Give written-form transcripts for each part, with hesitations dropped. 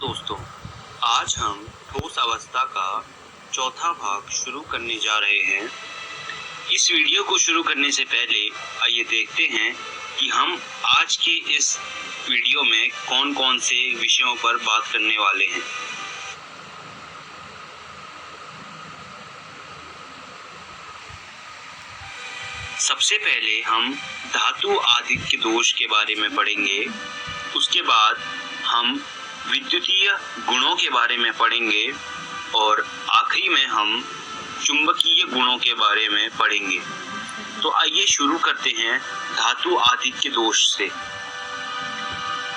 दोस्तों, आज हम ठोस अवस्था का चौथा भाग शुरू करने जा रहे हैं। इस वीडियो को शुरू करने से पहले आइए देखते हैं कि हम आज के इस वीडियो में कौन कौन से विषयों पर बात करने वाले हैं। सबसे पहले हम धातु आदित्य दोष के बारे में पढ़ेंगे। उसके बाद हम विद्युतीय गुणों के बारे में पढ़ेंगे और आखिरी में हम चुंबकीय गुणों के बारे में पढ़ेंगे। तो आइए शुरू करते हैं धातु आदित्य दोष से।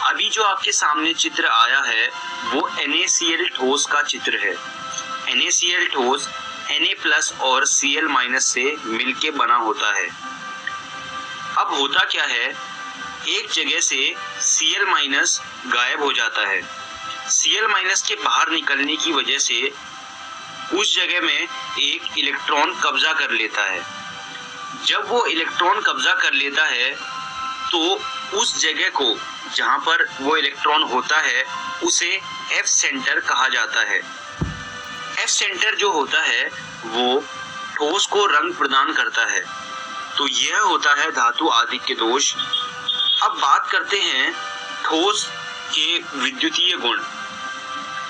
अभी जो आपके सामने चित्र आया है वो NaCl ठोस का चित्र है। NaCl ठोस Na+ और Cl- से मिलके बना होता है। अब होता क्या है, एक जगह से Cl- गायब हो जाता है। Cl- के बाहर निकलने की वजह से उस जगह में एक इलेक्ट्रॉन कब्जा कर लेता है। जब वो इलेक्ट्रॉन कब्जा कर लेता है तो उस जगह को जहां पर वो इलेक्ट्रॉन होता है उसे F सेंटर कहा जाता है। F सेंटर जो होता है वो ठोस को रंग प्रदान करता है। तो यह होता है धातु आदित्य दोष। अब बात करते हैं ठोस के विद्युतीय गुण।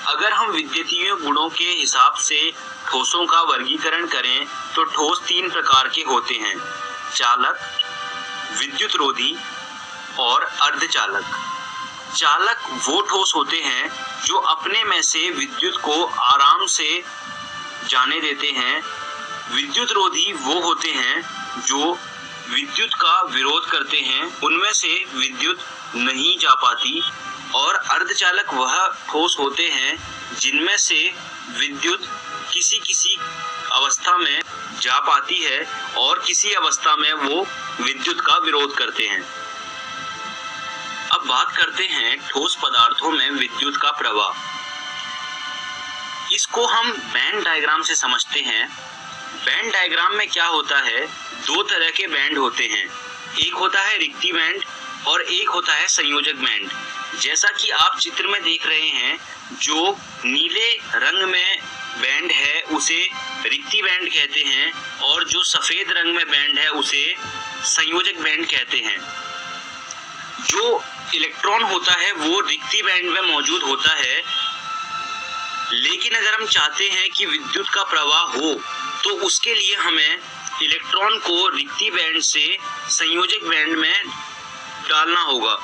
अगर हम विद्युतीय गुणों के हिसाब से ठोसों का वर्गीकरण करें तो ठोस 3 प्रकार के होते हैं: चालक, विद्युतरोधी और अर्धचालक। चालक वो ठोस होते हैं जो अपने में से विद्युत को आराम से जाने देते हैं। विद्युतरोधी वो होते हैं जो विद्युत का विरोध करते हैं, उनमें से विद्युत नहीं जा पाती। और अर्धचालक वह ठोस होते हैं जिनमें से विद्युत किसी किसी अवस्था में जा पाती है और किसी अवस्था में वो विद्युत का विरोध करते हैं। अब बात करते हैं ठोस पदार्थों में विद्युत का प्रवाह। इसको हम बैंड डायग्राम से समझते हैं। बैंड डायग्राम में क्या होता है, 2 तरह के बैंड होते हैं। एक होता है रिक्ति बैंड और एक होता है संयोजक बैंड। जैसा कि आप चित्र में देख रहे हैं, जो नीले रंग में बैंड है उसे रिक्ति बैंड कहते हैं और जो सफेद रंग में बैंड है उसे संयोजक बैंड कहते हैं। जो इलेक्ट्रॉन होता है वो रिक्ति बैंड में मौजूद होता है, लेकिन अगर हम चाहते हैं कि विद्युत का प्रवाह हो तो उसके लिए हमें इलेक्ट्रॉन को रिक्ति बैंड से संयोजक बैंड में डालना होगा।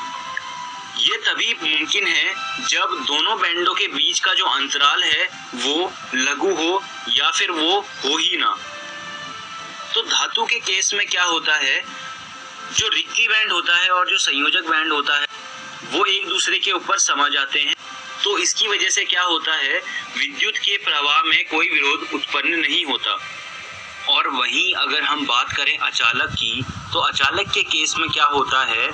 ये तभी मुमकिन है जब दोनों बैंडों के बीच का जो अंतराल है वो लघु हो या फिर वो हो ही ना। तो धातु के केस में क्या होता है, जो रिक्ति बैंड होता है और जो संयोजक बैंड होता है वो एक दूसरे के ऊपर समा जाते हैं। तो इसकी वजह से क्या होता है, विद्युत के प्रवाह में कोई विरोध उत्पन्न नहीं होता। और वहीं अगर हम बात करें अचालक की, तो अचालक के केस में क्या होता है,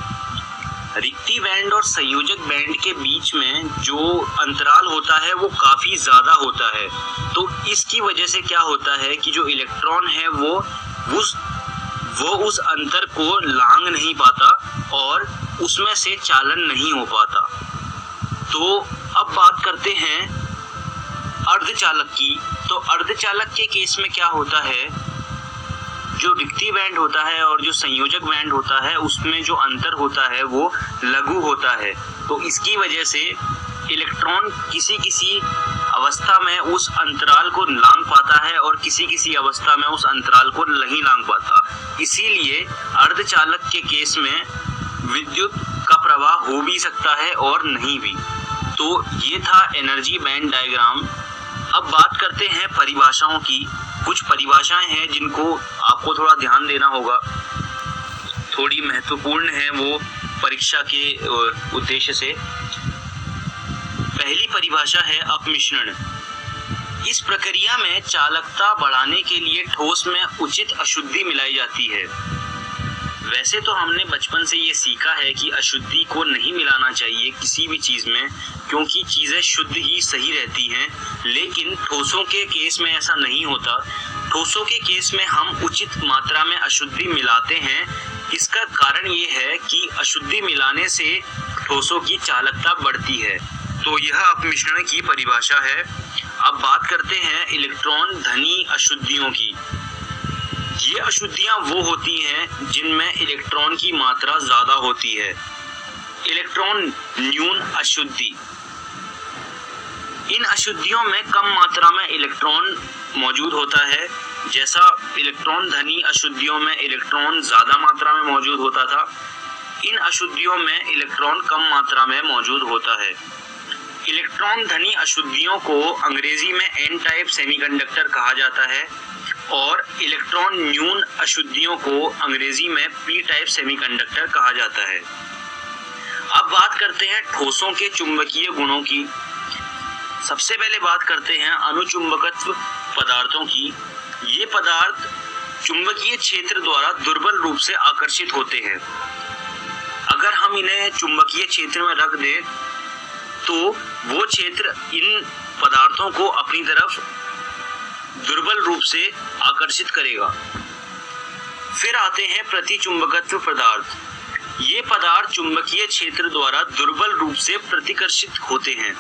रिक्ति बैंड और संयोजक बैंड के बीच में जो अंतराल होता है वो काफी ज्यादा होता है। तो इसकी वजह से क्या होता है कि जो इलेक्ट्रॉन है वो उस अंतर को लांघ नहीं पाता और उसमें से चालन नहीं हो पाता। तो अब बात करते हैं अर्धचालक की। तो अर्धचालक के केस में क्या होता है, जो रिक्ति बैंड होता है और जो संयोजक बैंड होता है उसमें जो अंतर होता है वो लघु होता है। तो इसकी वजह से इलेक्ट्रॉन किसी किसी अवस्था में उस अंतराल को लांघ पाता है और किसी किसी अवस्था में उस अंतराल को नहीं लांघ पाता। इसीलिए अर्धचालक के केस में विद्युत का प्रवाह हो भी सकता है और नहीं भी। तो ये था एनर्जी बैंड डायग्राम। अब बात करते हैं परिभाषाओं की। कुछ परिभाषाएं हैं जिनको आपको थोड़ा ध्यान देना होगा, थोड़ी महत्वपूर्ण है वो परीक्षा के उद्देश्य से। पहली परिभाषा है अपमिश्रण। इस प्रक्रिया में चालकता बढ़ाने के लिए ठोस में उचित अशुद्धि मिलाई जाती है। वैसे तो हमने बचपन से ये सीखा है कि अशुद्धि को नहीं मिलाना चाहिए किसी भी चीज में, क्योंकि चीजें शुद्ध ही सही रहती हैं। लेकिन ठोसों के केस में ऐसा नहीं होता। ठोसों के केस में हम उचित मात्रा में अशुद्धि मिलाते हैं। इसका कारण ये है कि अशुद्धि मिलाने से ठोसों की चालकता बढ़ती है। तो यह अपमिश्रण की परिभाषा है। अब बात करते हैं इलेक्ट्रॉन धनी अशुद्धियों की। ये अशुद्धियां वो होती हैं जिनमें इलेक्ट्रॉन की मात्रा ज्यादा होती है। इलेक्ट्रॉन न्यून अशुद्धि, इन अशुद्धियों में कम मात्रा में इलेक्ट्रॉन मौजूद होता है। जैसा इलेक्ट्रॉन धनी अशुद्धियों में इलेक्ट्रॉन ज्यादा मात्रा में मौजूद होता था, इन अशुद्धियों में इलेक्ट्रॉन कम मात्रा में मौजूद होता है। इलेक्ट्रॉन धनी अशुद्धियों को अंग्रेजी में एन टाइप सेमीकंडक्टर कहा जाता है और इलेक्ट्रॉन न्यून अशुद्धियों को अंग्रेजी में पी टाइप सेमीकंडक्टर कहा जाता है। अब बात करते हैं ठोसों के चुंबकीय गुणों की। सबसे पहले बात करते हैं अनुचुंबकत्व पदार्थों की। ये पदार्थ चुंबकीय क्षेत्र द्वारा दुर्बल रूप से आकर्षित होते हैं। अगर हम इन्हें चुंबकीय क्षेत्र में रख दें तो वो क्षेत्र इन पदार्थों को अपनी तरफ दुर्बल रूप से आकर्षित करेगा। फिर आते हैं प्रतिचुंबकत्व पदार्थ। ये पदार्थ चुंबकीय क्षेत्र द्वारा दुर्बल रूप से प्रतिकर्षित होते हैं।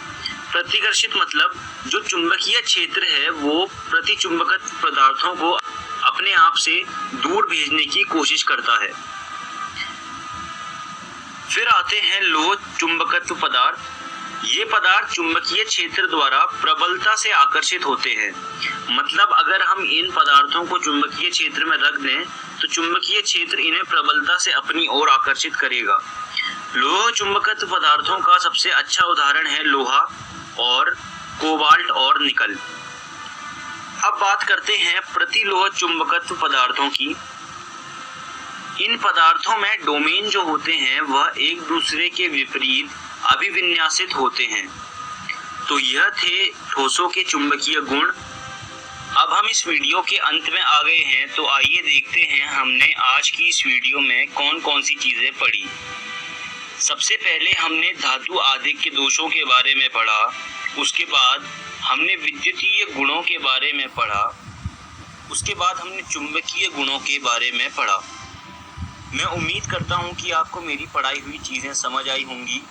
प्रतिकर्षित मतलब जो चुंबकीय क्षेत्र है वो प्रतिचुंबकत्व पदार्थों को अपने आप से दूर भेजने की कोशिश करता है। फिर आते हैं लोह चुंबकत्व पदार्थ। ये पदार्थ चुंबकीय क्षेत्र द्वारा प्रबलता से आकर्षित होते हैं। मतलब अगर हम इन पदार्थों को चुंबकीय क्षेत्र में रख दें तो चुंबकीय क्षेत्र इन्हें प्रबलता से अपनी ओर आकर्षित करेगा। लोह चुंबकत्व पदार्थों का सबसे अच्छा उदाहरण है लोहा और कोबाल्ट और निकल। अब बात करते हैं प्रतिलोह चुंबकत्व पदार्थों की। इन पदार्थों में डोमेन जो होते हैं वह एक दूसरे के विपरीत अभिविन्यासित होते हैं। तो यह थे ठोसों के चुंबकीय गुण। अब हम इस वीडियो के अंत में आ गए हैं, तो आइए देखते हैं हमने आज की इस वीडियो में कौन कौन सी चीजें पढ़ी। सबसे पहले हमने धातु आदिक के दोषों के बारे में पढ़ा। उसके बाद हमने विद्युतीय गुणों के बारे में पढ़ा। उसके बाद हमने चुंबकीय गुणों के बारे में पढ़ा। मैं उम्मीद करता हूं कि आपको मेरी पढ़ाई हुई चीज़ें समझ आई होंगी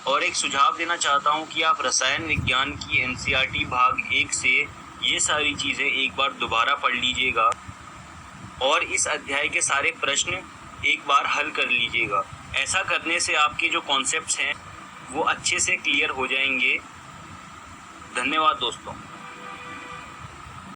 और एक सुझाव देना चाहता हूं कि आप रसायन विज्ञान की एनसीईआरटी भाग 1 से ये सारी चीज़ें एक बार दोबारा पढ़ लीजिएगा और इस अध्याय के सारे प्रश्न एक बार हल कर लीजिएगा। ऐसा करने से आपके जो कॉन्सेप्ट्स हैं वो अच्छे से क्लियर हो जाएंगे। धन्यवाद दोस्तों।